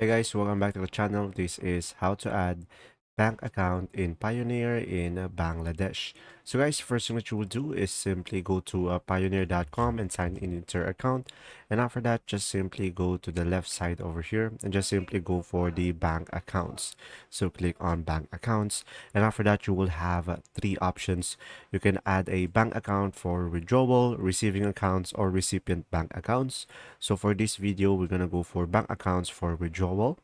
Hey guys, welcome back to the channel. This is how to add bank account in Payoneer in Bangladesh. So guys, first thing that you will do is simply go to payoneer.com and sign in into your account. And after that, just simply go to the left side over here and just simply go for the bank accounts. So click on bank accounts. And after that, you will have three options. You can add a bank account for withdrawal, receiving accounts, or recipient bank accounts. So for this video, we're going to go for bank accounts for withdrawal.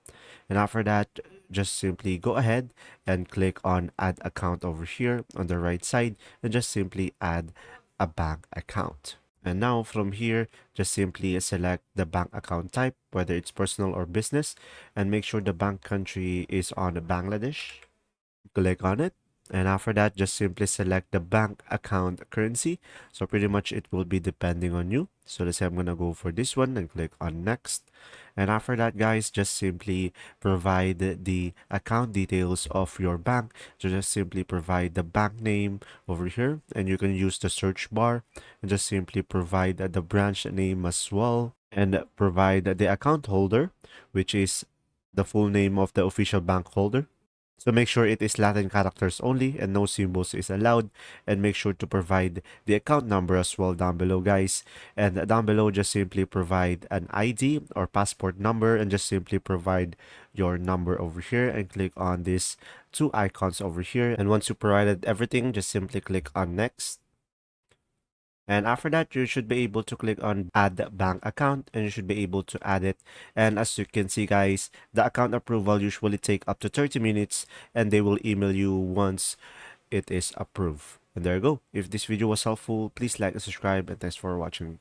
And after that, just simply go ahead and click on add account over here on the right side and just simply add a bank account. And now from here, just simply select the bank account type, whether it's personal or business, and make sure the bank country is on Bangladesh. Click on it. And after that, just simply select the bank account currency. So pretty much it will be depending on you. So let's say I'm going to go for this one and click on next. And after that, guys, just simply provide the account details of your bank. So just simply provide the bank name over here. And you can use the search bar and just simply provide the branch name as well. And provide the account holder, which is the full name of the official bank holder. So make sure it is Latin characters only and no symbols is allowed, and make sure to provide the account number as well down below, guys. And down below, just simply provide an ID or passport number and just simply provide your number over here and click on these two icons over here. And once you provided everything, just simply click on next. And after that, you should be able to click on add bank account and you should be able to add it. And as you can see, guys, the account approval usually take up to 30 minutes and they will email you once it is approved. And there you go. If this video was helpful, please like and subscribe, and thanks for watching.